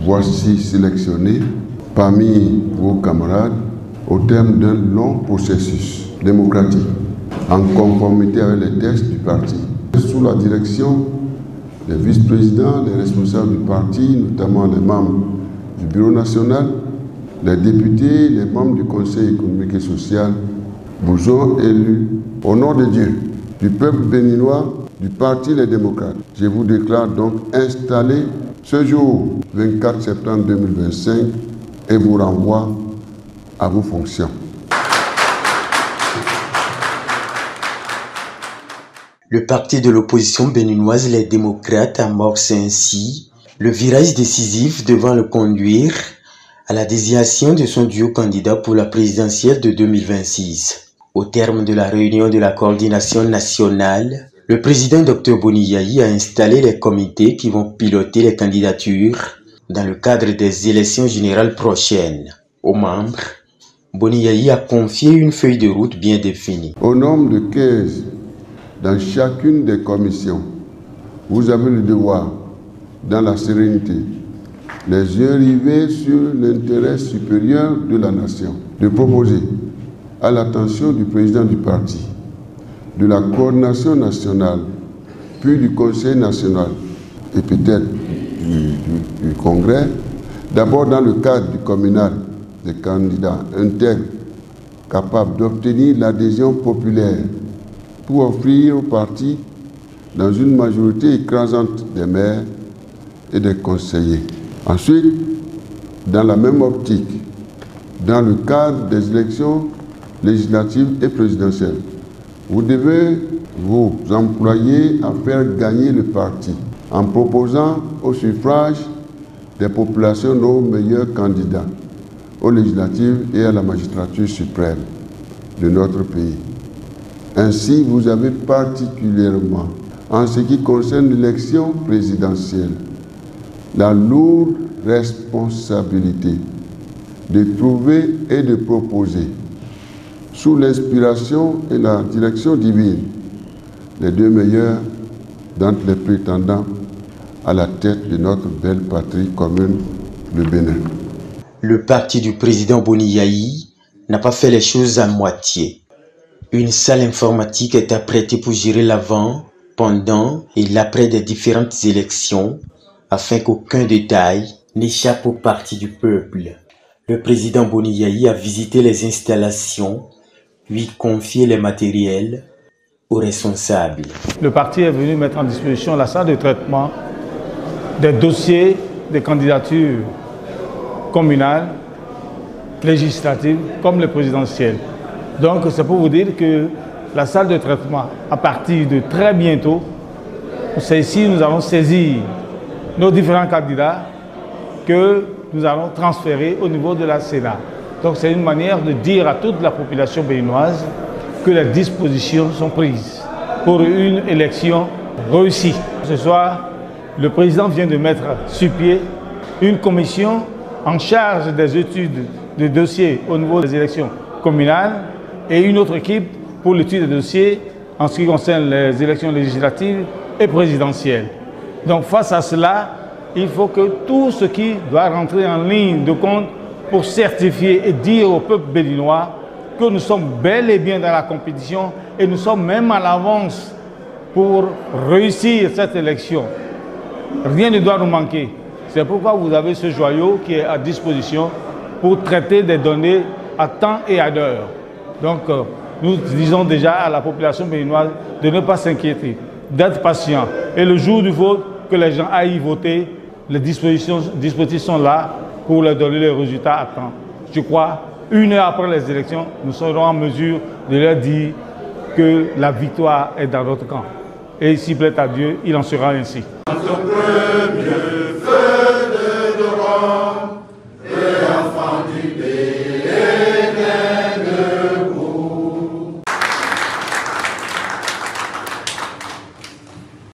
voici sélectionnés parmi vos camarades au terme d'un long processus démocratique en conformité avec les textes du parti. Sous la direction des vice-présidents, les responsables du parti, notamment les membres du bureau national, les députés, les membres du Conseil économique et social vous ont élus au nom de Dieu, du peuple béninois, du parti Les Démocrates. Je vous déclare donc installé ce jour 24 septembre 2025 et vous renvoie à vos fonctions. Le parti de l'opposition béninoise Les Démocrates amorce ainsi le virage décisif devant le conduire à la désignation de son duo candidat pour la présidentielle de 2026. Au terme de la réunion de la coordination nationale, le président Dr Boni Yayi a installé les comités qui vont piloter les candidatures dans le cadre des élections générales prochaines. Aux membres, Boni Yayi a confié une feuille de route bien définie. Au nombre de 15 dans chacune des commissions, vous avez le devoir, dans la sérénité, les yeux rivés sur l'intérêt supérieur de la nation, de proposer à l'attention du président du parti, de la coordination nationale, puis du Conseil national et peut-être du Congrès, d'abord dans le cadre du communal, des candidats intègres capables d'obtenir l'adhésion populaire pour offrir au parti dans une majorité écrasante des maires et des conseillers. Ensuite, dans la même optique, dans le cadre des élections législatives et présidentielles, vous devez vous employer à faire gagner le parti en proposant au suffrage des populations nos meilleurs candidats aux législatives et à la magistrature suprême de notre pays. Ainsi, vous avez particulièrement, en ce qui concerne l'élection présidentielle, la lourde responsabilité de trouver et de proposer, sous l'inspiration et la direction divine, les deux meilleurs d'entre les prétendants à la tête de notre belle patrie commune, le Bénin. Le parti du président Boni Yayi n'a pas fait les choses à moitié. Une salle informatique est apprêtée pour gérer l'avant, pendant et l'après des différentes élections, afin qu'aucun détail n'échappe au parti du peuple. Le président Boni Yayi a visité les installations, puis confié les matériels aux responsables. Le parti est venu mettre en disposition la salle de traitement des dossiers des candidatures communales, législatives, comme les présidentielles. Donc c'est pour vous dire que la salle de traitement, à partir de très bientôt, c'est ici nous allons saisir nos différents candidats que nous allons transférer au niveau de la Sénat. Donc c'est une manière de dire à toute la population béninoise que les dispositions sont prises pour une élection réussie. Ce soir, le président vient de mettre sur pied une commission en charge des études de dossiers au niveau des élections communales et une autre équipe pour l'étude des dossiers en ce qui concerne les élections législatives et présidentielles. Donc face à cela, il faut que tout ce qui doit rentrer en ligne de compte pour certifier et dire au peuple béninois que nous sommes bel et bien dans la compétition et nous sommes même à l'avance pour réussir cette élection. Rien ne doit nous manquer. C'est pourquoi vous avez ce joyau qui est à disposition pour traiter des données à temps et à l'heure. Donc, nous disons déjà à la population béninoise de ne pas s'inquiéter, d'être patient. Et le jour du vote, que les gens aillent voter, les dispositifs sont là pour leur donner les résultats à temps. Je crois, 1 heure après les élections, nous serons en mesure de leur dire que la victoire est dans notre camp. Et s'il plaît à Dieu, il en sera ainsi.